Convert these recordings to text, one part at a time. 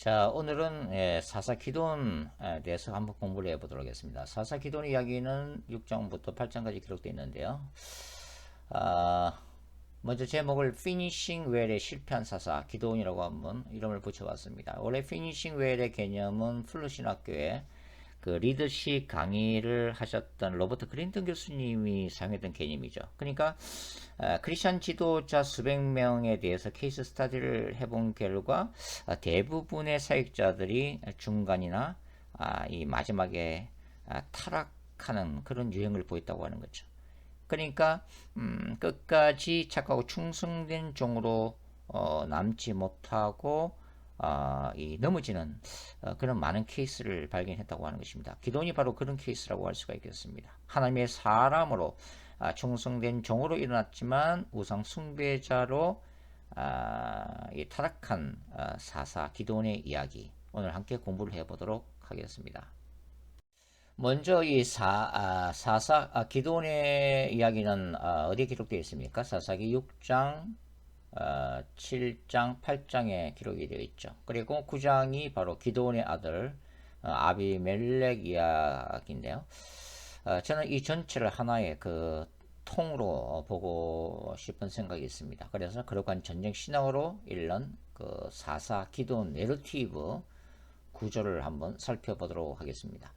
자, 오늘은 사사 기도원에 대해서 한번 공부를 해보도록 하겠습니다. 사사 기도원 이야기는 6장부터 8장까지 기록되어 있는데요. 아, 먼저 제목을 Finishing Well의 실패한 사사 기도원이라고 한번 이름을 붙여봤습니다. 원래 Finishing Well의 개념은 플루신학교에 그 리더십 강의를 하셨던 로버트 클린턴 교수님이 사용했던 개념이죠. 그러니까 크리스천 지도자 수백 명에 대해서 케이스 스터디를 해본 결과 대부분의 사역자들이 중간이나 이 마지막에 타락하는 그런 유형을 보였다고 하는 거죠. 그러니까 끝까지 착하고 충성된 종으로 남지 못하고 이 넘어지는 그런 많은 케이스를 발견했다고 하는 것입니다. 기도원이 바로 그런 케이스라고 할 수가 있겠습니다. 하나님의 사람으로 충성된 종으로 일어났지만 우상 숭배자로 이 타락한 사사 기도원의 이야기 오늘 함께 공부를 해보도록 하겠습니다. 먼저 이 사사 기도원의 이야기는 어디에 기록되어 있습니까? 사사기 6장 7장, 8장에 기록이 되어 있죠. 그리고 9장이 바로 기드온의 아들 아비멜렉 이야기인데요. 저는 이 전체를 하나의 그 통으로 보고 싶은 생각이 있습니다. 그래서 그러한 전쟁 신앙으로 읽는 그 사사 기드온 내러티브 구조를 한번 살펴보도록 하겠습니다.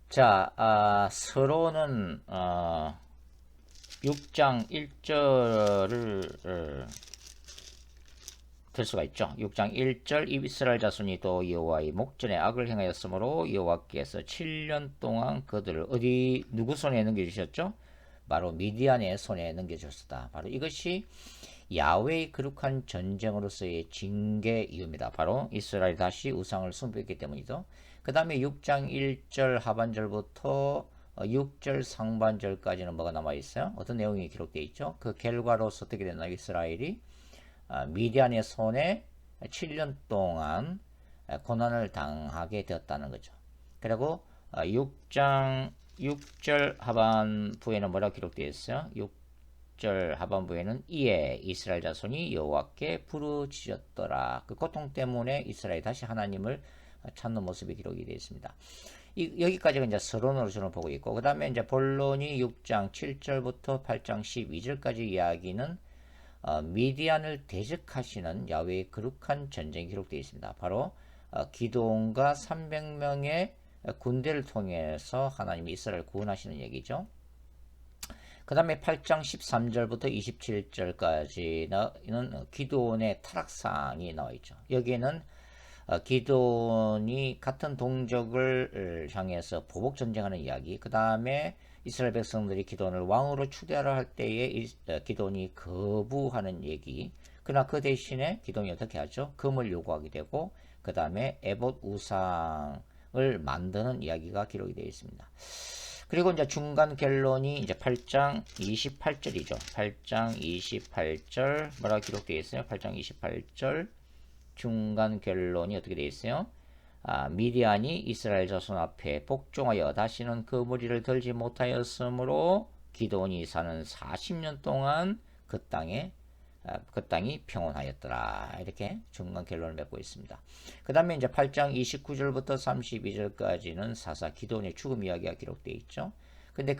자, 서론은 6장 1절을 들 수가 있죠. 6장 1절 이스라엘 자손이 또 여호와의 목전에 악을 행하였으므로 여호와께서 7년 동안 그들을 어디 누구 손에 넘겨주셨죠? 바로 미디안의 손에 넘겨주셨다. 바로 이것이 야훼의 거룩한 전쟁으로서의 징계 이유입니다. 바로 이스라엘이 다시 우상을 숭배했기 때문이죠. 그 다음에 6장 1절 하반절부터 6절 상반절까지는 뭐가 남아있어요? 어떤 내용이 기록되어 있죠? 그 결과로서 어떻게 됐나? 이스라엘이 미디안의 손에 7년 동안 고난을 당하게 되었다는 거죠. 그리고 6장 6절 하반부에는 뭐라고 기록되어 있어요? 6절 하반부에는 이에 이스라엘 자손이 여호와께 부르짖었더라. 그 고통 때문에 이스라엘이 다시 하나님을 찾는 모습이 기록이 되어 있습니다. 여기까지가 이제 서론으로 저는 보고 있고, 그 다음에 이제 본론이 6장 7절부터 8장 12절까지 이야기는 미디안을 대적하시는 야훼의 거룩한 전쟁이 기록되어 있습니다. 바로 기드온과 300명의 군대를 통해서 하나님이 이스라엘을 구원하시는 얘기죠. 그 다음에 8장 13절부터 27절까지는 기드온의 타락상이 나와 있죠. 여기에는 기드온이 같은 동족을 향해서 보복 전쟁하는 이야기, 그 다음에 이스라엘 백성들이 기드온을 왕으로 추대하려 할 때에 기드온이 거부하는 얘기. 그러나 그 대신에 기드온이 어떻게 하죠? 금을 요구하게 되고 그 다음에 에봇 우상을 만드는 이야기가 기록이 되어 있습니다. 그리고 이제 중간 결론이 이제 8장 28절이죠. 8장 28절 뭐라고 기록되어 있어요? 8장 28절 중간 결론이 어떻게 되어 있어요? 미디안이 이스라엘 자손 앞에 복종하여 다시는 그 무리를 들지 못하였으므로 기드온이 사는 40년 동안 그 땅이 평온하였더라. 이렇게 중간 결론을 맺고 있습니다. 그 다음에 이제 8장 29절부터 32절까지는 사사 기드온의 죽음 이야기가 기록되어 있죠. 근데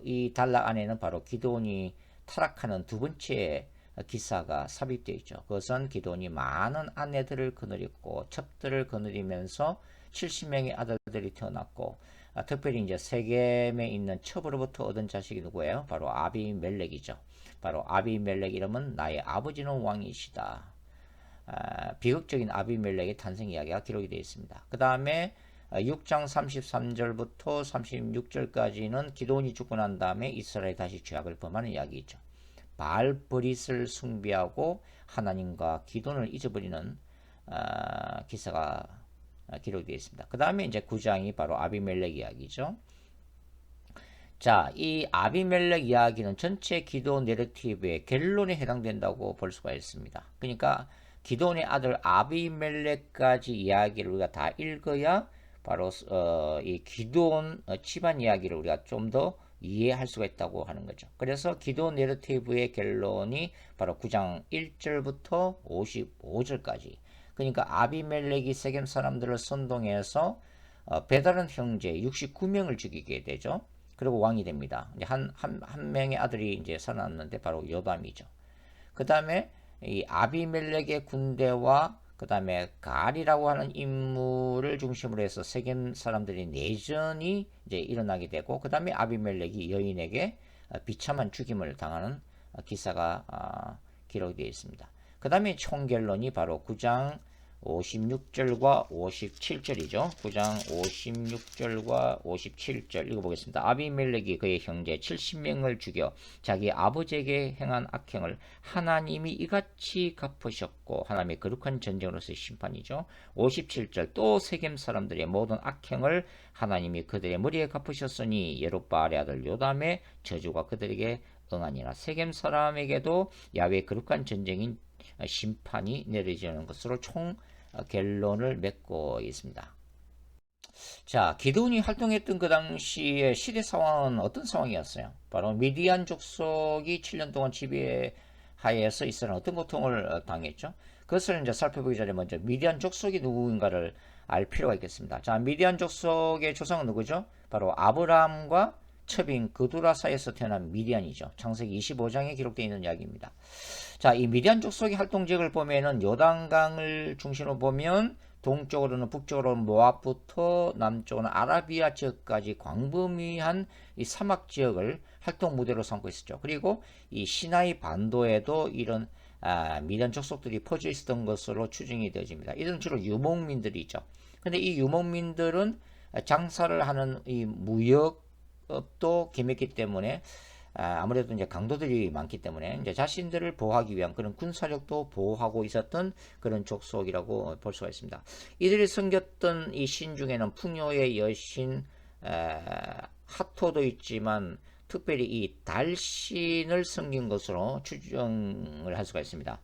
이 단락 안에는 바로 기드온이 타락하는 두 번째 기사가 삽입되어 있죠. 그것은 기드온이 많은 아내들을 거느렸고 첩들을 거느리면서 70명의 아들들이 태어났고 특별히 이제 세겜에 있는 첩으로부터 얻은 자식이 누구예요? 바로 아비멜렉이죠. 바로 아비멜렉 이름은 나의 아버지는 왕이시다. 비극적인 아비멜렉의 탄생 이야기가 기록이 되어 있습니다. 그 다음에 6장 33절부터 36절까지는 기드온이 죽고 난 다음에 이스라엘이 다시 죄악을 범하는 이야기죠. 바알브릿을 숭배하고 하나님과 기도를 잊어버리는 기사가 기록되어 있습니다. 그 다음에 이제 9장이 바로 아비멜렉 이야기죠. 자, 이 아비멜렉 이야기는 전체 기드온 내러티브의 결론에 해당된다고 볼 수가 있습니다. 그러니까 기드온의 아들 아비멜렉까지 이야기를 우리가 다 읽어야 바로 이 기드온 집안 이야기를 우리가 좀 더 이해할 수가 있다고 하는 거죠. 그래서 기드온 내러티브의 결론이 바로 9장 1절부터 55절까지 그러니까 아비멜렉이 세겜 사람들을 선동해서 베다른 형제 69명을 죽이게 되죠. 그리고 왕이 됩니다. 이제 한 명의 아들이 이제 살아났는데 바로 요담이죠. 그 다음에 이 아비멜렉의 군대와 그 다음에 갈이라고 하는 인물을 중심으로 해서 세겜 사람들이 내전이 이제 일어나게 되고, 그 다음에 아비멜렉이 여인에게 비참한 죽임을 당하는 기사가 기록되어 있습니다. 그 다음에 총결론이 바로 9장 56절과 57절이죠. 9장 56절과 57절 읽어보겠습니다. 아비멜렉이 그의 형제 70명을 죽여 자기 아버지에게 행한 악행을 하나님이 이같이 갚으셨고, 하나님의 거룩한 전쟁으로서의 심판이죠. 57절 또 세겜 사람들의 모든 악행을 하나님이 그들의 머리에 갚으셨으니 예롯바알의 아들 요담의 저주가 그들에게 응하니라. 세겜 사람에게도 야훼의 거룩한 전쟁인 심판이 내려지는 것으로 총 결론을 맺고 있습니다. 자, 기드온이 활동했던 그 당시의 시대 상황은 어떤 상황이었어요? 바로 미디안 족속이 7년 동안 지배하에서 이스라엘은 어떤 고통을 당했죠? 그것을 이제 살펴보기 전에 먼저 미디안 족속이 누구인가를 알 필요가 있겠습니다. 자, 미디안 족속의 조상은 누구죠? 바로 아브라함과 첩인 그두라 사이에서 태어난 미디안이죠. 창세기 25장에 기록되어 있는 이야기입니다. 자, 이 미디안 족속의 활동지역을 보면은 요단강을 중심으로 보면 동쪽으로는 북쪽으로는 모압부터 남쪽으로는 아라비아 지역까지 광범위한 이 사막 지역을 활동 무대로 삼고 있었죠. 그리고 이 시나이 반도에도 이런 미디안 족속들이 퍼져 있었던 것으로 추정이 되어집니다. 이들은 주로 유목민들이 있죠. 근데 이 유목민들은 장사를 하는 이 무역업도 김했기 때문에 아무래도 이제 강도들이 많기 때문에 이제 자신들을 보호하기 위한 그런 군사력도 보호하고 있었던 그런 족속이라고 볼 수가 있습니다. 이들이 섬겼던 이 신 중에는 풍요의 여신 하토도 있지만 특별히 이 달신을 섬긴 것으로 추정을 할 수가 있습니다.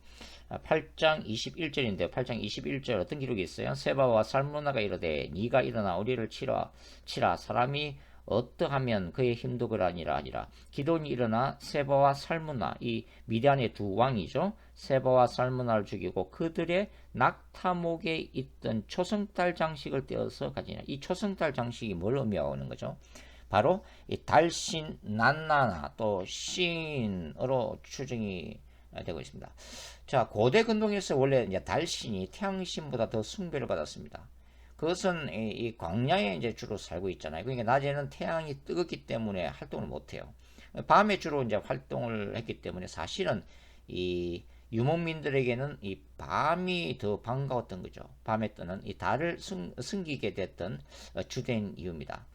8장 21절인데요. 8장 21절 어떤 기록이 있어요? 세바와 살무나가 이르되 네가 일어나 우리를 치라 사람이 어떠하면 그의 힘도 그러하니라 하니라. 기돈이 일어나 세바와 살무나, 이 미디안의 두 왕이죠. 세바와 살무나를 죽이고 그들의 낙타목에 있던 초승달 장식을 떼어서 가지니라. 이 초승달 장식이 뭘 의미하는 거죠? 바로 이 달신, 난나나 또 신으로 추정이 되고 있습니다. 자, 고대 근동에서 원래 이제 달신이 태양신보다 더 숭배를 받았습니다. 그것은 이 광야에 이제 주로 살고 있잖아요. 그러니까 낮에는 태양이 뜨겁기 때문에 활동을 못해요. 밤에 주로 이제 활동을 했기 때문에 사실은 이 유목민들에게는 이 밤이 더 반가웠던 거죠. 밤에 뜨는 이 달을 숨기게 됐던 주된 이유입니다.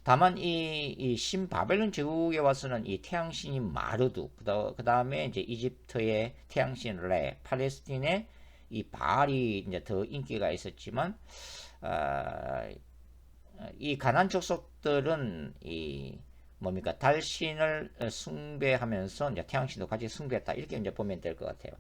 다만 이 신바벨론 제국에 와서는 이 태양신인 마르두, 그 다음에 이제 이집트의 태양신 레, 팔레스틴의 이 바알이 이제 더 인기가 있었지만, 이 가나안 족속들은 이 뭡니까 달신을 숭배하면서 이제 태양신도 같이 숭배했다, 이렇게 이제 보면 될 것 같아요.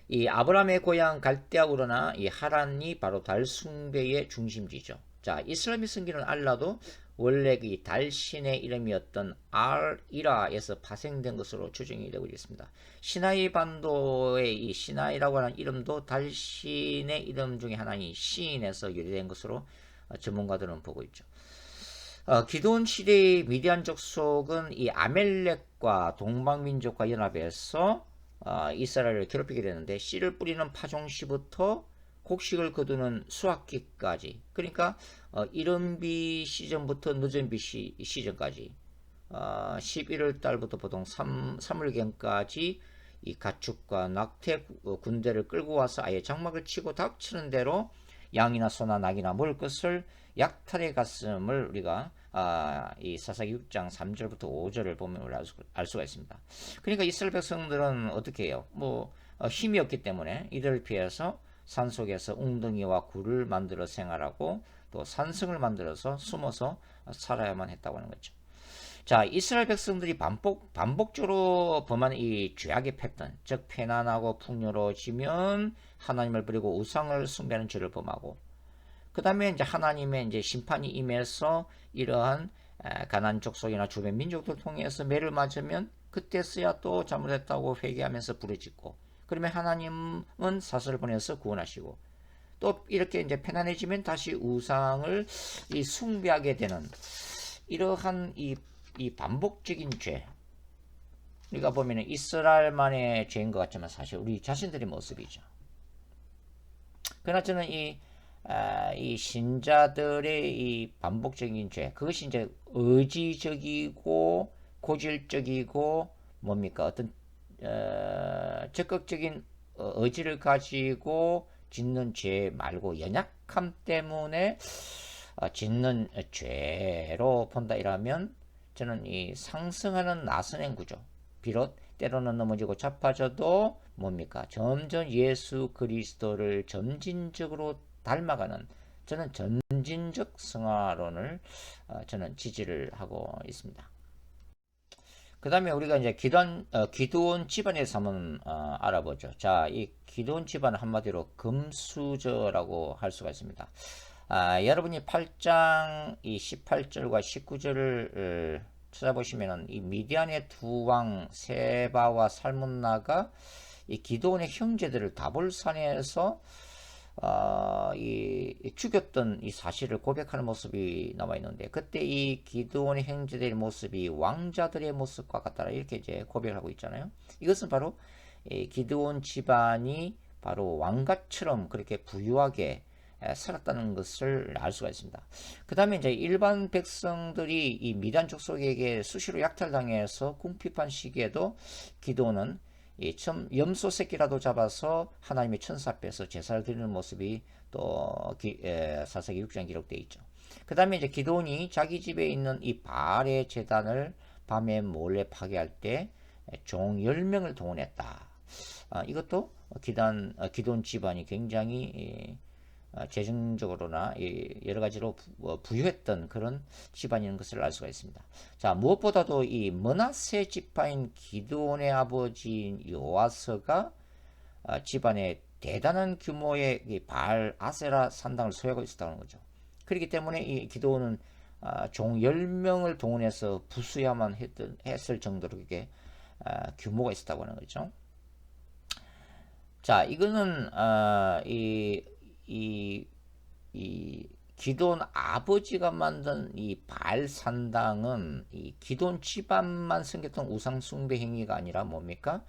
이 아브라함의 고향 갈대아우르나 이 하란이 바로 달 숭배의 중심지죠. 자, 이슬람이 숨기는 알라도 원래 이 달신의 이름이었던 알-이라에서 파생된 것으로 추정이 되고 있습니다. 시나이 반도의 이 시나이라고 하는 이름도 달신의 이름 중에 하나인 시인에서 유래된 것으로 전문가들은 보고 있죠. 기드온 시대의 미디안 족속은 이 아멜렉과 동방민족과 연합해서 이스라엘을 괴롭히게 되는데, 씨를 뿌리는 파종시부터 곡식을 거두는 수확기까지, 그러니까 이른비 시즌부터 늦은비 시즌까지 11월 달부터 보통 3월경까지 이 가축과 낙태 군대를 끌고 와서 아예 장막을 치고 닥치는 대로 양이나 소나 낙이나 먹을 것을 약탈해 갔음을 우리가 이 사사기 6장 3절부터 5절을 보면 알 수가 있습니다. 그러니까 이스라엘 백성들은 어떻게 해요? 힘이 없기 때문에 이들을 피해서 산속에서 웅덩이와 굴을 만들어 생활하고 또 산성을 만들어서 숨어서 살아야만 했다고 하는 거죠. 자, 이스라엘 백성들이 반복적으로 범한 이 죄악의 패턴, 즉 패난하고 풍요로워지면 하나님을 버리고 우상을 숭배하는 죄를 범하고, 그 다음에 이제 하나님의 이제 심판이 임해서 이러한 가나안 족속이나 주변 민족들 통해서 매를 맞으면 그때서야 또 잘못했다고 회개하면서 부르짖고, 그러면 하나님은 사슬을 보내서 구원하시고 또 이렇게 이제 편안해지면 다시 우상을 이 숭배하게 되는 이러한 이 반복적인 죄. 우리가 보면은 이스라엘만의 죄인 것 같지만 사실 우리 자신들의 모습이죠. 그러나 저는 이 신자들의 이 반복적인 죄, 그것이 이제 의지적이고 고질적이고 뭡니까? 어떤 적극적인 의지를 가지고 짓는 죄 말고 연약함 때문에 짓는 죄로 본다 이라면 저는 이 상승하는 나선행 구조, 비록 때로는 넘어지고 자빠져도 뭡니까? 점점 예수 그리스도를 점진적으로 닮아가는 저는 점진적 성화론을 저는 지지를 하고 있습니다. 그 다음에 우리가 이제 기드온 집안에 대해서 한번 알아보죠. 자, 이 기드온 집안은 한마디로 금수저라고 할 수가 있습니다. 여러분이 8장 이 18절과 19절을 찾아보시면은 이 미디안의 두 왕 세바와 살문나가 이 기드온의 형제들을 다볼산에서 이 죽였던 이 사실을 고백하는 모습이 나와 있는데 그때 이 기드온의 형제들의 모습이 왕자들의 모습과 같다라 이렇게 이제 고백을 하고 있잖아요. 이것은 바로 이 기드온 집안이 바로 왕가처럼 그렇게 부유하게 살았다는 것을 알 수가 있습니다. 그 다음에 이제 일반 백성들이 이 미단 족속에게 수시로 약탈당해서 궁핍한 시기에도 기드온은 이 염소 새끼라도 잡아서 하나님의 천사 앞에서 제사를 드리는 모습이 또 사사기 6장 기록되어 있죠. 그 다음에 이제 기드온이 자기 집에 있는 이 바알의 제단을 밤에 몰래 파괴할 때 종 10명을 동원했다. 이것도 기드온 집안이 굉장히 재정적으로나 여러 가지로 부유했던 그런 집안인 것을 알 수가 있습니다. 자, 무엇보다도 이 므낫세 지파인 기드온의 아버지인 요아스가 집안에 대단한 규모의 이 바알 아세라 산당을 소유하고 있었다는 거죠. 그렇기 때문에 이 기드온은 종 10명을 동원해서 부수야만 했을 정도로 그게 규모가 있었다고 하는 거죠. 자, 이거는 이 기드온 아버지가 만든 이 바알 산당은 이 기드온 집안만 섬겼던 우상 숭배 행위가 아니라 뭡니까?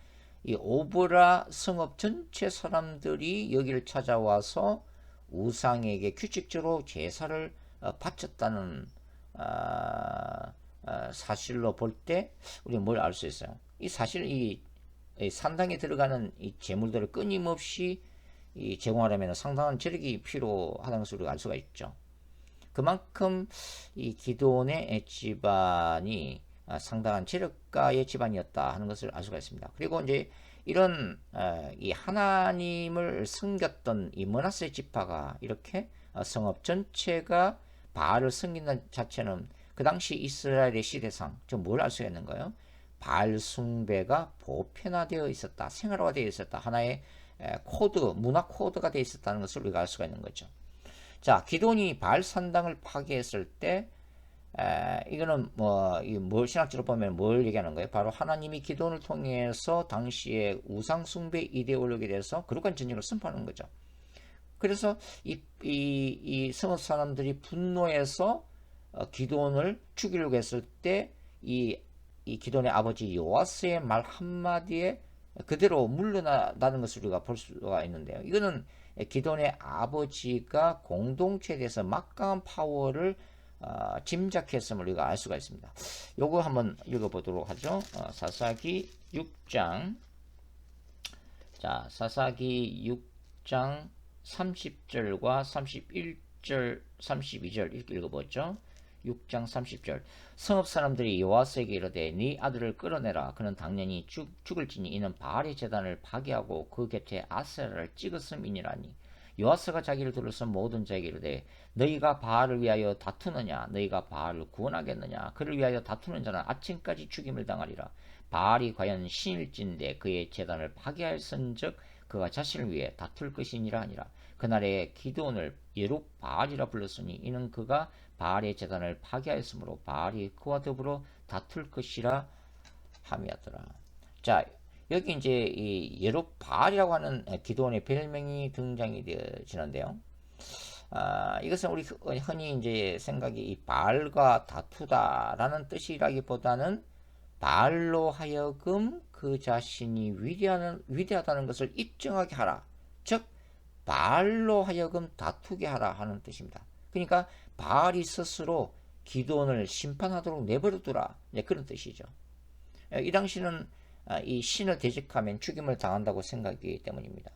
이 오브라 성읍 전체 사람들이 여기를 찾아와서 우상에게 규칙적으로 제사를 바쳤다는 사실로 볼 때 우리 뭘 알 수 있어요? 이 사실 이 산당에 들어가는 이 재물들을 끊임없이 제공하려면 상당한 재력이 필요하다는 것을 우리가 알 수가 있죠. 그만큼 이 기드온의 집안이 상당한 재력가의 집안이었다 하는 것을 알 수가 있습니다. 그리고 이제 이런 이 하나님을 섬겼던 이 므낫세 지파가 이렇게 성읍 전체가 바알을 섬긴다는 자체는 그 당시 이스라엘의 시대상 좀 뭘 알 수가 있는가요? 바알 숭배가 보편화되어 있었다, 생활화되어 있었다, 하나의 코드, 문화 코드가 되어 있었다는 것을 우리가 알 수가 있는 거죠. 자, 기드온이 바알 산당을 파괴했을 때 이거는 뭐 신학적으로 보면 뭘 얘기하는 거예요? 바로 하나님이 기드온을 통해서 당시의 우상 숭배 이데올로기에 대해서 거룩한 전쟁을 선포하는 거죠. 그래서 이 성읍 사람들이 분노해서 기드온을 죽이려고 했을 때 이 기드온의 아버지 요아스의 말 한마디에 그대로 물러나는 것을 우리가 볼 수가 있는데요. 이거는 기드온의 아버지가 공동체에 대해서 막강한 파워를 짐작했음을 우리가 알 수가 있습니다. 요거 한번 읽어보도록 하죠. 사사기 6장. 자, 사사기 6장 30절과 31절, 32절 이렇게 읽어보죠. 6장 30절. 성읍 사람들이 요아스에게 이르되 네 아들을 끌어내라. 그는 당연히 죽을지니 이는 바알의 제단을 파괴하고 그 곁에 아세라를 찍었음이니라니. 요아스가 자기를 둘러싼 모든 자에게 이르되 너희가 바알을 위하여 다투느냐? 너희가 바알을 구원하겠느냐? 그를 위하여 다투는 자는 아침까지 죽임을 당하리라. 바알이 과연 신일진데 그의 제단을 파괴하였은즉 그가 자신을 위해 다툴 것이니라 하니라. 그날에 기드온을 예룹바알이라 불렀으니 이는 그가 바알의 제단을 파괴하였으므로 바알이 그와 더불어 다툴 것이라 함이었더라. 자, 여기 이제 이 예롯바알이라고 하는 기도원의 별명이 등장이 되어지는데요. 이것은 우리 흔히 이제 생각이 이 바알과 다투다라는 뜻이라기보다는 바알로 하여금 그 자신이 위대하다는 것을 입증하게 하라. 즉 바알로 하여금 다투게 하라 하는 뜻입니다. 그러니까 바알이 스스로 기도원을 심판하도록 내버려두라. 네, 그런 뜻이죠. 이 당시는 이 신을 대적하면 죽임을 당한다고 생각하기 때문입니다.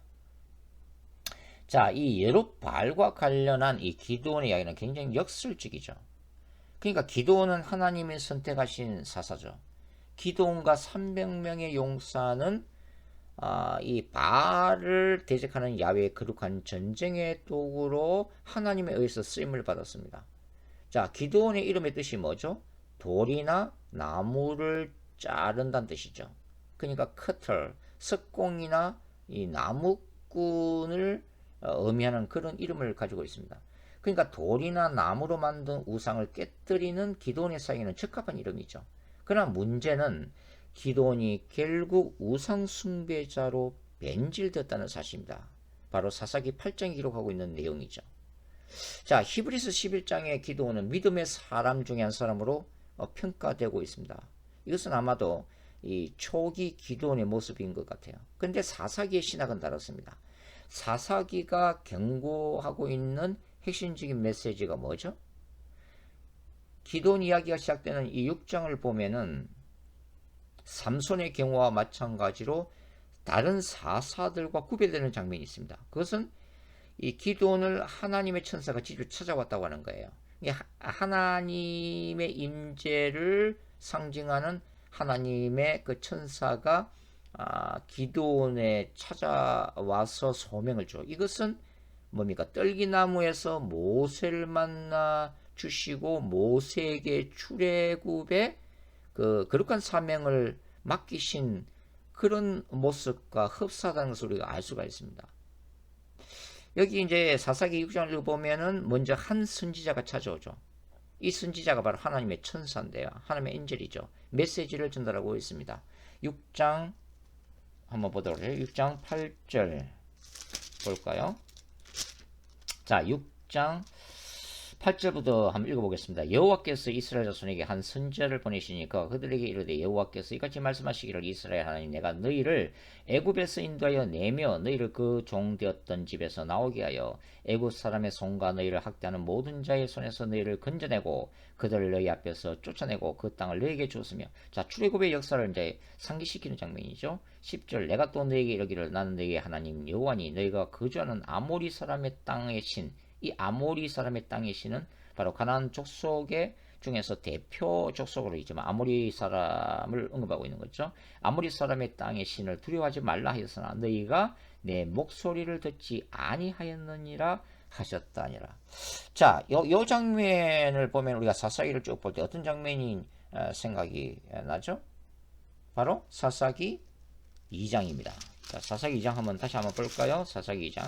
자, 이 예롯바알과 관련한 이 기도원의 이야기는 굉장히 역설적이죠. 그러니까 기도원은 하나님이 선택하신 사사죠. 기도원과 300명의 용사는 이 바알을 대적하는 야훼의 거룩한 전쟁의 도구로 하나님에 의해서 쓰임을 받았습니다. 자, 기도원의 이름의 뜻이 뭐죠? 돌이나 나무를 자른다는 뜻이죠. 그러니까 커터, 석공이나 이 나무꾼을 의미하는 그런 이름을 가지고 있습니다. 그러니까 돌이나 나무로 만든 우상을 깨뜨리는 기도원의 사용에는 적합한 이름이죠. 그러나 문제는 기도원이 결국 우상 숭배자로 변질되었다는 사실입니다. 바로 사사기 8장이 기록하고 있는 내용이죠. 자, 히브리서 11장의 기도원은 믿음의 사람 중에 한 사람으로 평가되고 있습니다. 이것은 아마도 이 초기 기도원의 모습인 것 같아요. 그런데 사사기의 신학은 다릅니다. 사사기가 경고하고 있는 핵심적인 메시지가 뭐죠? 기도원 이야기가 시작되는 이 6장을 보면은 삼손의 경우와 마찬가지로 다른 사사들과 구별되는 장면이 있습니다. 그것은 이 기도원을 하나님의 천사가 직접 찾아왔다고 하는 거예요. 하나님의 임재를 상징하는 하나님의 그 천사가 기도원에 찾아와서 소명을 줘. 이것은 뭡니까? 떨기나무에서 모세를 만나 주시고 모세에게 출애굽의 그 거룩한 사명을 맡기신 그런 모습과 흡사하다는 것을 우리가 알 수가 있습니다. 여기 이제 사사기 6장을 읽어보면은 먼저 한 선지자가 찾아오죠. 이 선지자가 바로 하나님의 천사인데요. 하나님의 엔젤이죠. 메시지를 전달하고 있습니다. 6장 한번 보도록 해요. 6장 8절 볼까요? 자, 6장 8절부터 한번 읽어보겠습니다. 여호와께서 이스라엘 자손에게 한 선지자를 보내시니까 그들에게 이르되 여호와께서 이같이 말씀하시기를 이스라엘 하나님 내가 너희를 애굽에서 인도하여 내며 너희를 그 종되었던 집에서 나오게 하여 애굽 사람의 손과 너희를 학대하는 모든 자의 손에서 너희를 건져내고 그들을 너희 앞에서 쫓아내고 그 땅을 너희에게 주었으며 자 출애굽의 역사를 이제 상기시키는 장면이죠. 10절 내가 또 너희에게 이르기를 나는 너희의 하나님 여호와니 너희가 거주하는 아모리 사람의 땅의 신 이 아모리 사람의 땅의 신은 바로 가나안 족속의 중에서 대표 족속으로 있지만 아모리 사람을 언급하고 있는 거죠. 아모리 사람의 땅의 신을 두려워하지 말라 하였으나 너희가 내 목소리를 듣지 아니하였느니라 하셨다니라. 자, 요 장면을 보면 우리가 사사기를 쭉 볼 때 어떤 장면이 생각이 나죠? 바로 사사기 2장입니다. 자, 사사기 2장 다시 한번 볼까요? 사사기 2장.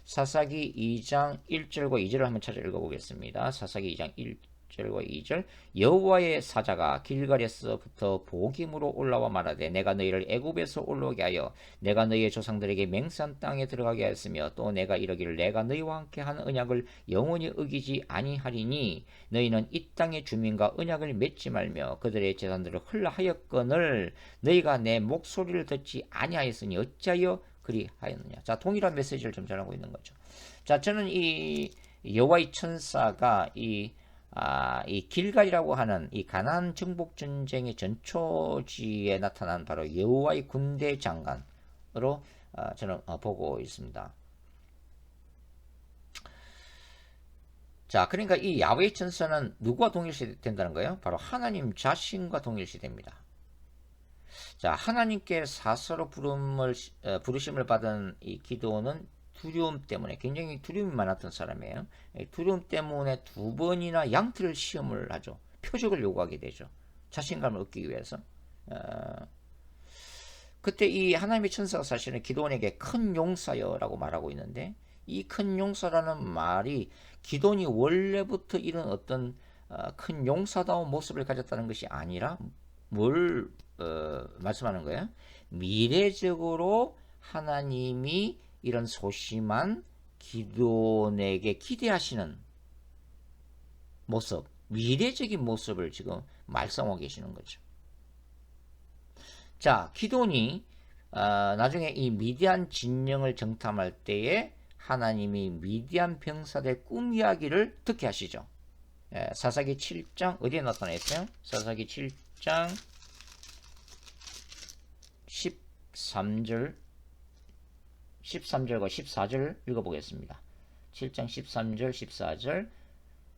사사기 2장 1절과 2절을 한번 찾아 읽어보겠습니다. 사사기 2장 1절과 2절 여호와의 사자가 길갈에서부터 보김으로 올라와 말하되 내가 너희를 애굽에서 올라오게 하여 내가 너희의 조상들에게 맹세한 땅에 들어가게 하였으며 또 내가 이르기를 내가 너희와 함께 한 언약을 영원히 어기지 아니하리니 너희는 이 땅의 주민과 언약을 맺지 말며 그들의 재산들을 흘러하였거늘 너희가 내 목소리를 듣지 아니하였으니 어찌하여 그리하였느냐. 자, 동일한 메시지를 좀 전하고 있는 거죠. 자, 저는 이 여호와의 천사가 이 길갈이라고 하는 이 가나안 정복 전쟁의 전초지에 나타난 바로 여호와의 군대 장관으로 저는 보고 있습니다. 자, 그러니까 이 야훼의 천사는 누구와 동일시 된다는 거예요? 바로 하나님 자신과 동일시 됩니다. 자, 하나님께 사사로 부르심을 받은 이 기도원은 두려움 때문에 굉장히 두려움이 많았던 사람이에요. 두려움 때문에 2번이나 양틀 시험을 하죠. 표적을 요구하게 되죠. 자신감을 얻기 위해서. 그때 이 하나님의 천사가 사실은 기도원에게 큰 용사여라고 말하고 있는데 이 큰 용사라는 말이 기도원이 원래부터 이런 어떤 큰 용사다운 모습을 가졌다는 것이 아니라 뭘 말씀하는 거예요. 미래적으로 하나님이 이런 소심한 기도원에게 기대하시는 모습, 미래적인 모습을 지금 말씀하고 계시는 거죠. 자, 기돈이 나중에 이 미디안 진영을 정탐할 때에 하나님이 미디안 병사들의 꿈 이야기를 듣게 하시죠. 사사기 7장 어디에 나타나 있어요? 사사기 7장 13절 13절과 14절 읽어보겠습니다. 7장 13절 14절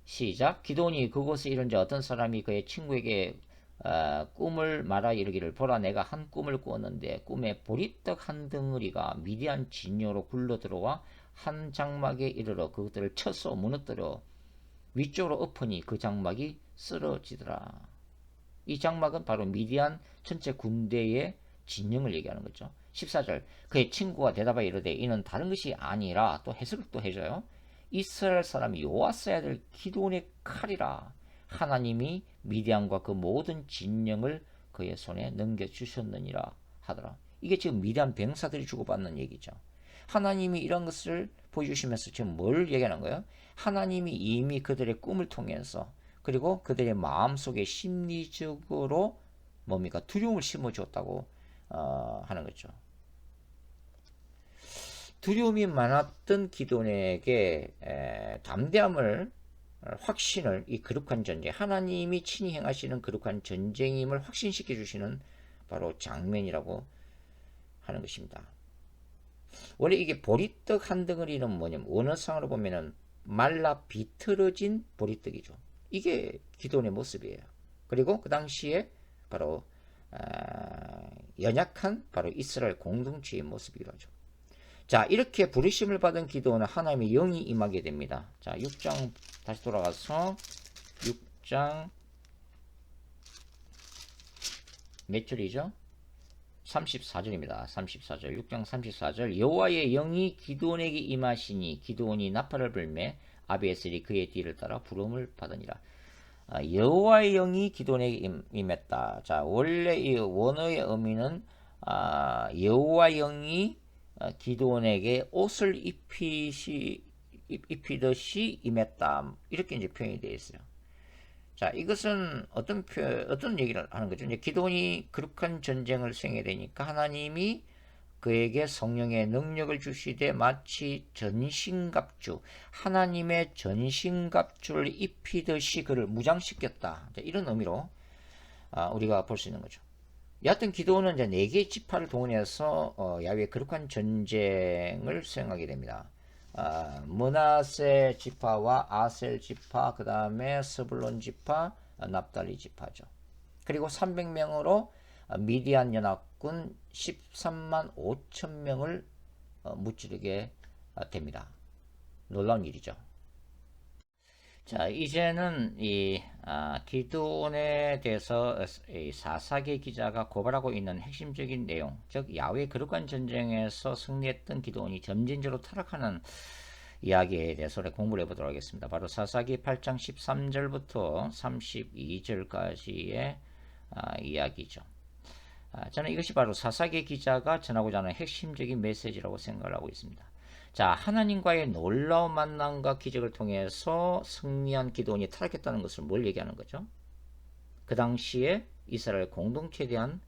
시작. 기돈이 그곳에 이른지 어떤 사람이 그의 친구에게 꿈을 말하 이르기를 보라 내가 한 꿈을 꾸었는데 꿈에 보리떡 한 덩어리가 미디안 진요로 굴러들어와 한 장막에 이르러 그것들을 쳐서 무너뜨려 위쪽으로 엎으니 그 장막이 쓰러지더라. 이 장막은 바로 미디안 전체 군대의 진영을 얘기하는 거죠. 14절 그의 친구가 대답하여 이르되 이는 다른 것이 아니라 또 해석을 또 해줘요. 이스라엘 사람이 요았어야 될 기돈의 칼이라. 하나님이 미디안과 그 모든 진영을 그의 손에 넘겨주셨느니라 하더라. 이게 지금 미디안 병사들이 주고받는 얘기죠. 하나님이 이런 것을 보여주시면서 지금 뭘 얘기하는 거예요? 하나님이 이미 그들의 꿈을 통해서 그리고 그들의 마음속에 심리적으로 뭡니까? 두려움을 심어주었다고 하는 거죠. 두려움이 많았던 기돈에게 담대함을 확신을 이 거룩한 전쟁 하나님이 친히 행하시는 거룩한 전쟁임을 확신시켜 주시는 바로 장면이라고 하는 것입니다. 원래 이게 보리떡 한 덩어리는 뭐냐면 원어상으로 보면은 말라 비틀어진 보리떡이죠. 이게 기돈의 모습이에요. 그리고 그 당시에 바로 연약한 바로 이스라엘 공동체의 모습이기도 하죠. 자, 이렇게 부르심을 받은 기도는 하나님의 영이 임하게 됩니다. 자, 6장 다시 돌아가서 6장 몇 절이죠? 34절입니다. 34절. 6장 34절. 여호와의 영이 기드온에게 임하시니 기드온이 나팔을 불매 아비에셀이 그의 뒤를 따라 부름을 받으니라. 여호와의 영이 기드온에게 임했다. 자, 원래 이 원어의 의미는 여호와의 영이 기드온에게 옷을 입히듯이 임했다. 이렇게 이제 표현이 되어 있어요. 자, 이것은 어떤 얘기를 하는 거죠? 이제 기드온이 거룩한 전쟁을 수행해야 되니까 하나님이 그에게 성령의 능력을 주시되 마치 전신갑주, 하나님의 전신갑주를 입히듯이 그를 무장시켰다. 이런 의미로 우리가 볼 수 있는 거죠. 여하튼 기드온은 이제 4개의 지파를 동원해서 야훼의 거룩한 전쟁을 수행하게 됩니다. 므낫세 지파와 아셀 지파, 그 다음에 스불론 지파, 납달리 지파죠. 그리고 300명으로 미디안 연합군 13만 5천 명을 무찌르게 됩니다. 놀라운 일이죠. 자, 이제는 이 기드온에 대해서 이 사사기 기자가 고발하고 있는 핵심적인 내용, 즉 야훼 거룩한 전쟁에서 승리했던 기드온이 점진적으로 타락하는 이야기에 대해서 공부를 해보도록 하겠습니다. 바로 사사기 8장 13절부터 32절까지의 이야기죠. 저는 이것이 바로 사사기 기자가 전하고자 하는 핵심적인 메시지라고 생각을 하고 있습니다. 자, 하나님과의 놀라운 만남과 기적을 통해서 승리한 기드온이 타락했다는 것을 뭘 얘기하는 거죠? 그 당시에 이스라엘 공동체에 대한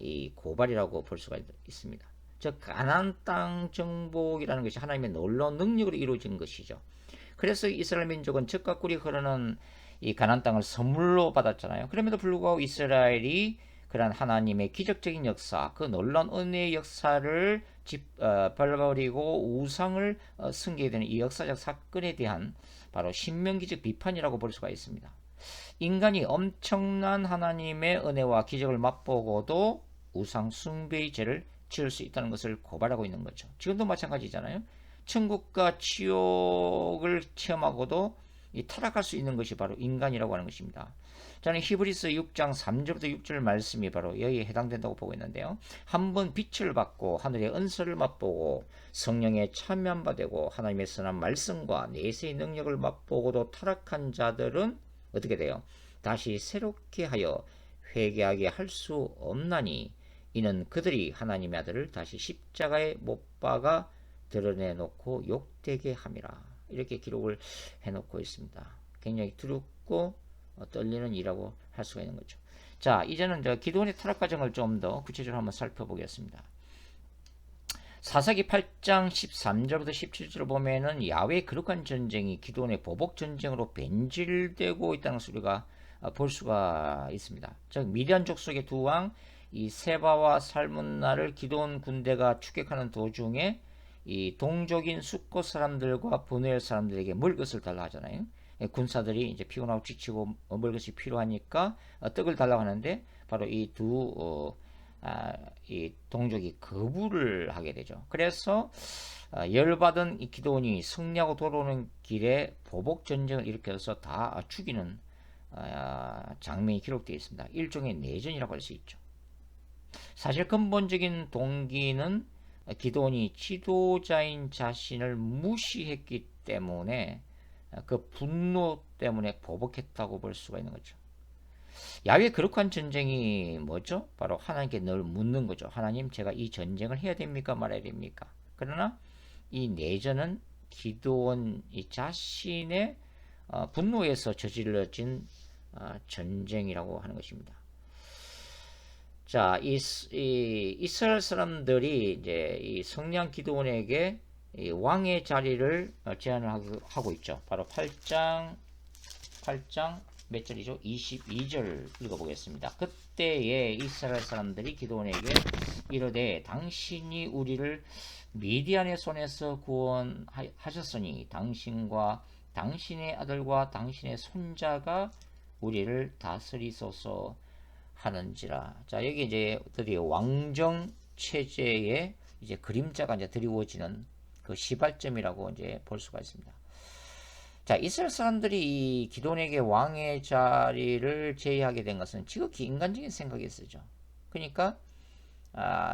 이 고발이라고 볼 수가 있습니다. 즉 가나안 땅 정복이라는 것이 하나님의 놀라운 능력으로 이루어진 것이죠. 그래서 이스라엘 민족은 젖과 꿀이 흐르는 이 가나안 땅을 선물로 받았잖아요. 그럼에도 불구하고 이스라엘이 그러한 하나님의 기적적인 역사, 그 놀라운 은혜의 역사를 밟아버리고 우상을 섬기게 되는 이 역사적 사건에 대한 바로 신명기적 비판이라고 볼 수가 있습니다. 인간이 엄청난 하나님의 은혜와 기적을 맛보고도 우상 숭배의 죄를 지을 수 있다는 것을 고발하고 있는 거죠. 지금도 마찬가지잖아요. 천국과 지옥을 체험하고도 타락할 수 있는 것이 바로 인간이라고 하는 것입니다. 저는 히브리서 6장 3절부터 6절 말씀이 바로 여기에 해당된다고 보고 있는데요. 한번 빛을 받고 하늘의 은사를 맛보고 성령에 참여한 바 되고 하나님의 선한 말씀과 내세의 능력을 맛보고도 타락한 자들은 어떻게 돼요? 다시 새롭게 하여 회개하게 할 수 없나니 이는 그들이 하나님의 아들을 다시 십자가에 못 박아 드러내놓고 욕되게 함이라. 이렇게 기록을 해놓고 있습니다. 굉장히 두렵고 떨리는 일이라고 할 수가 있는 거죠. 자, 이제는 기드온의 타락 과정을 좀 더 구체적으로 한번 살펴보겠습니다. 사사기 8장 13절부터 17절을 보면은 야외 거룩한 전쟁이 기드온의 보복 전쟁으로 변질되고 있다는 것을 우리가 볼 수가 있습니다. 즉 미디안 족속의 두 왕 이 세바와 살문나를 기드온 군대가 추격하는 도중에 이 동족인 숫곳 사람들과 브누엘 사람들에게 먹을 것을 달라 하잖아요. 군사들이 이제 피곤하고 지치고 먹을 것이 필요하니까 떡을 달라고 하는데 바로 이 이 동족이 거부를 하게 되죠. 그래서 열받은 이 기드온이 승리하고 돌아오는 길에 보복 전쟁을 일으켜서 다 죽이는 장면이 기록되어 있습니다. 일종의 내전이라고 할 수 있죠. 사실 근본적인 동기는 기드온이 지도자인 자신을 무시했기 때문에 그 분노 때문에 보복했다고 볼 수가 있는 거죠. 야외 거룩한 전쟁이 뭐죠? 바로 하나님께 늘 묻는 거죠. 하나님, 제가 이 전쟁을 해야 됩니까? 말아야 됩니까? 그러나 이 내전은 기드온 이 자신의 분노에서 저질러진 전쟁이라고 하는 것입니다. 자, 이스라엘 사람들이 이제 이 성령 기드온에게 이 왕의 자리를 제안을 하고 있죠. 바로 8장 몇 절이죠? 22절 읽어보겠습니다. 그때에 이스라엘 사람들이 기드온에게 이르되 당신이 우리를 미디안의 손에서 구원하셨으니 당신과 당신의 아들과 당신의 손자가 우리를 다스리소서 하는지라. 자, 여기 이제 드디어 왕정 체제의 이제 그림자가 이제 드리워지는 그 시발점이라고 이제 볼 수가 있습니다. 자, 이스라엘 사람들이 이 기드온에게 왕의 자리를 제의하게 된 것은 지극히 인간적인 생각이었죠. 그러니까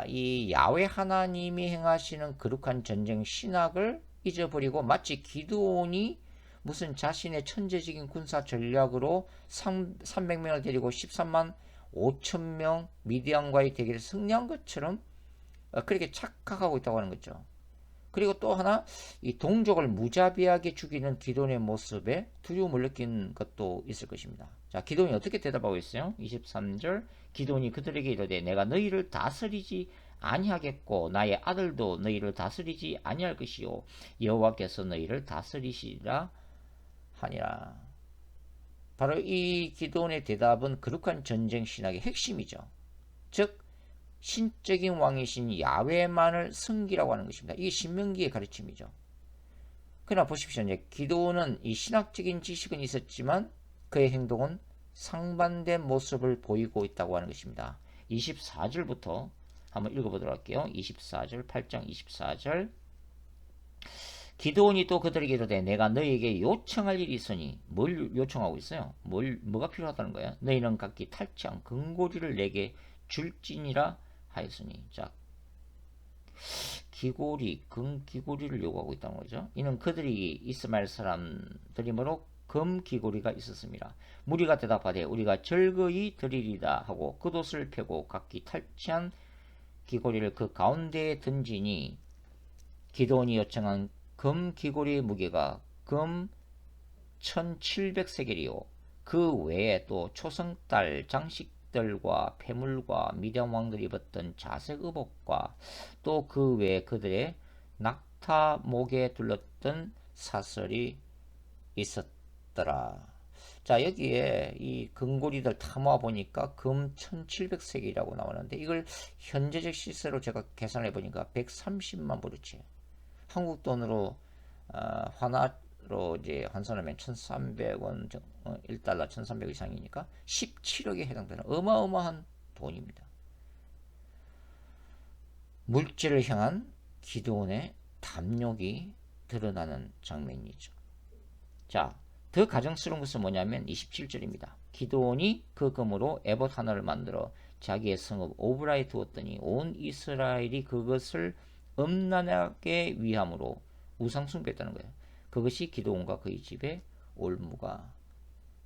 이 야훼 하나님이 행하시는 거룩한 전쟁 신학을 잊어버리고 마치 기드온이 무슨 자신의 천재적인 군사 전략으로 300명을 데리고 13만 5천 명 미디안과의 대결에 승리한 것처럼 그렇게 착각하고 있다고 하는 거죠. 그리고 또 하나 이 동족을 무자비하게 죽이는 기드온의 모습에 두려움을 느낀 것도 있을 것입니다. 자, 기드온이 어떻게 대답하고 있어요? 23절 기드온이 그들에게 이르되 내가 너희를 다스리지 아니하겠고 나의 아들도 너희를 다스리지 아니할 것이요 여호와께서 너희를 다스리시리라 하니라. 바로 이 기드온의 대답은 거룩한 전쟁 신학의 핵심이죠. 즉 신적인 왕이신 야훼만을 섬기라고 하는 것입니다. 이게 신명기의 가르침이죠. 그러나 보십시오. 이제 기드온은 이 신학적인 지식은 있었지만 그의 행동은 상반된 모습을 보이고 있다고 하는 것입니다. 24절부터 한번 읽어보도록 할게요. 24절 8장 24절 기드온이 또 그들에게 이르되 내가 너희에게 요청할 일이 있으니 뭘 요청하고 있어요? 뭐가 필요하다는 거야? 너희는 각기 탈취한 금고리를 내게 줄지니라 하였으니. 자, 금귀고리를 요구하고 있다는 거죠. 이는 그들이 이스마엘 사람들이므로 금귀고리가 있었습니다. 무리가 대답하되 우리가 절거히 드리리다 하고 겉옷을 펴고 각기 탈취한 귀고리를 그 가운데에 던지니 기드온이 요청한 금귀고리의 무게가 금 1700세겔이요 그 외에 또 초승달 장식들과 폐물과 미디안 왕들이 입었던 자색 의복과 또 그 외에 그들의 낙타 목에 둘렀던 사슬이 있었더라. 자, 여기에 이 금고리들 다 모아 보니까 금 1700세겔이라고 나오는데 이걸 현재적 시세로 제가 계산해 보니까 130만 브루치예요. 한국 돈으로 환화로 이제 환산하면 1,300원, 1달러 1,300 이상이니까 17억에 해당되는 어마어마한 돈입니다. 물질을 향한 기드온의 탐욕이 드러나는 장면이죠. 자, 더 가정스러운 것은 뭐냐면 27절입니다. 기드온이 그 금으로 에봇 하나를 만들어 자기의 성읍 오브라에 두었더니 온 이스라엘이 그것을 음란하게 위함으로 우상 숭배했다는 거예요. 그것이 기드온과 그의 집에 올무가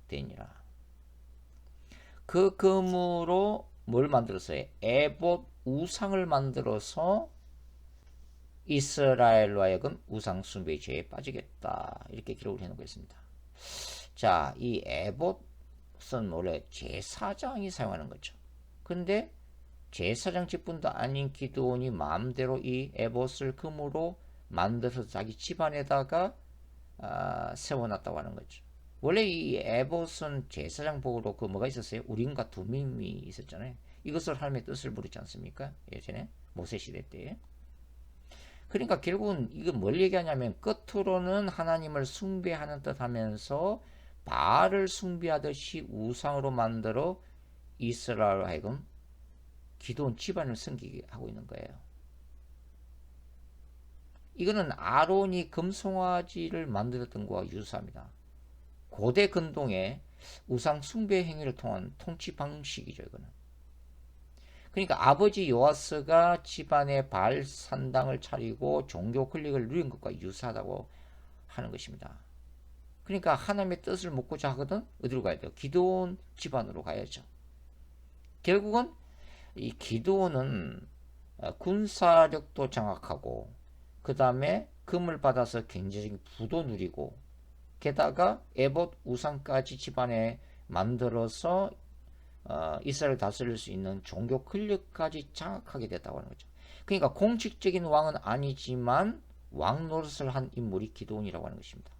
되니라. 그 금으로 뭘 만들었어요? 에봇 우상을 만들어서 이스라엘로 하여금 우상 숭배의 죄에 빠지겠다. 이렇게 기록을 해놓고 있습니다. 자, 이 에봇은 원래 제사장이 사용하는 거죠. 근데 제사장 직분도 아닌 기드온이 마음대로 이 에봇을 금으로 만들어서 자기 집안에다가 세워놨다고 하는 거죠. 원래 이 에봇은 제사장복으로 그 뭐가 있었어요? 우림과 두밈이 있었잖아요. 이것을 하나님의 뜻을 부르지 않습니까? 예전에 모세 시대 때. 그러니까 결국은 이거 뭘 얘기하냐면 끝으로는 하나님을 숭배하는 듯 하면서 바알을 숭배하듯이 우상으로 만들어 이스라엘 하여금 기드온 집안을 섬기게 하고 있는 거예요. 이거는 아론이 금송아지를 만들었던 것과 유사합니다. 고대 근동의 우상 숭배 행위를 통한 통치 방식이죠. 이거는. 그러니까 아버지 요아스가 집안에 바알 산당을 차리고 종교 권력을 누린 것과 유사하다고 하는 것입니다. 그러니까 하나님의 뜻을 묻고자 하거든 어디로 가야 돼요? 기드온 집안으로 가야죠. 결국은 이 기드온은 군사력도 장악하고 그 다음에 금을 받아서 경제적인 부도 누리고 게다가 에봇 우상까지 집안에 만들어서 이스라엘을 다스릴 수 있는 종교 권력까지 장악하게 됐다고 하는 거죠. 그러니까 공식적인 왕은 아니지만 왕 노릇을 한 인물이 기드온이라고 하는 것입니다.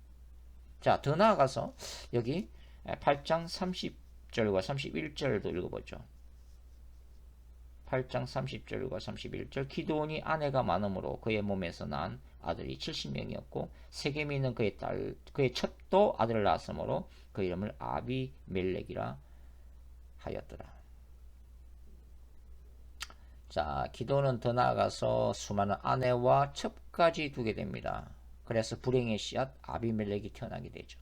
자, 더 나아가서 여기 8장 30절과 31절도 읽어보죠. 8장 30절과 31절 기드온이 아내가 많으므로 그의 몸에서 난 아들이 70명이었고 세겜이 있는 그의 첩도 아들을 낳았으므로 그 이름을 아비멜렉이라 하였더라. 자, 기드온은 더 나아가서 수많은 아내와 첩까지 두게 됩니다. 그래서 불행의 씨앗 아비멜렉이 태어나게 되죠.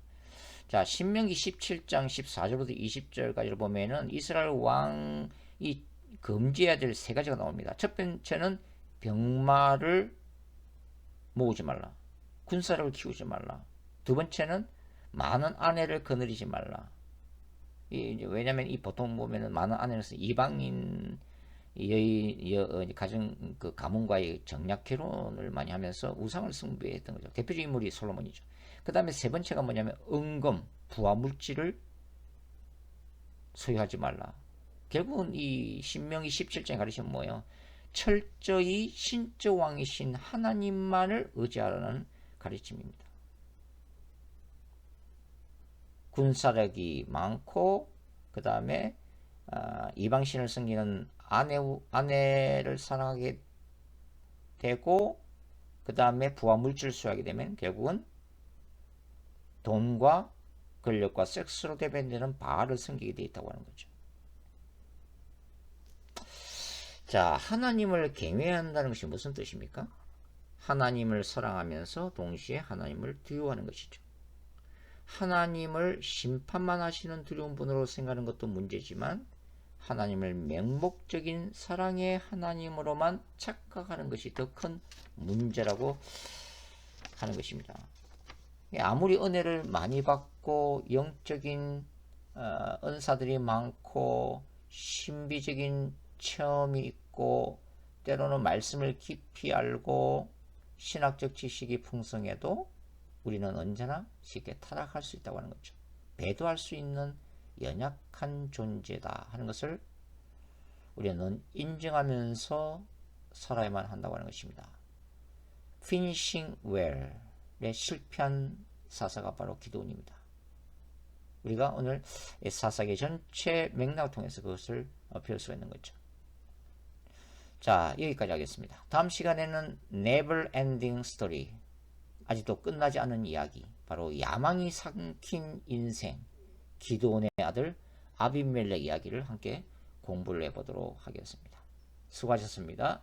자, 신명기 17장 14절부터 20절까지를 보면은 이스라엘 왕이 금지해야 될 세 가지가 나옵니다. 첫 번째는 병마를 모으지 말라. 군사력을 키우지 말라. 두 번째는 많은 아내를 거느리지 말라. 왜냐하면 이 보통 보면은 많은 아내는 이방인 가정 그 가문과의 정략 결혼을 많이 하면서 우상을 숭배했던 거죠. 대표적인 인물이 솔로몬이죠. 그 다음에 세 번째가 뭐냐면 은금, 부화 물질을 소유하지 말라. 결국은 이 신명기 17장에 가르치면 뭐예요? 철저히 신적 왕이신 하나님만을 의지하라는 가르침입니다. 군사력이 많고 그 다음에 이방신을 섬기는 아내를 사랑하게 되고 그 다음에 부와 물질을 수여하게 되면 결국은 돈과 권력과 섹스로 대변되는 바알을 섬기게 되어 있다고 하는 거죠. 자, 하나님을 경외한다는 것이 무슨 뜻입니까? 하나님을 사랑하면서 동시에 하나님을 두려워하는 것이죠. 하나님을 심판만 하시는 두려운 분으로 생각하는 것도 문제지만 하나님을 맹목적인 사랑의 하나님으로만 착각하는 것이 더 큰 문제라고 하는 것입니다. 아무리 은혜를 많이 받고 영적인 은사들이 많고 신비적인 체험이 있고 때로는 말씀을 깊이 알고 신학적 지식이 풍성해도 우리는 언제나 쉽게 타락할 수 있다고 하는 거죠. 배도할 수 있는 연약한 존재다 하는 것을 우리는 인정하면서 살아야만 한다고 하는 것입니다. Finishing well의 실패한 사사가 바로 기드온입니다. 우리가 오늘 사사기 전체 맥락을 통해서 그것을 배울 수가 있는 거죠. 자, 여기까지 하겠습니다. 다음 시간에는 Never Ending Story, 아직도 끝나지 않은 이야기, 바로 야망이 삼킨 인생, 기드온의 아들 아비멜렉 이야기를 함께 공부를 해보도록 하겠습니다. 수고하셨습니다.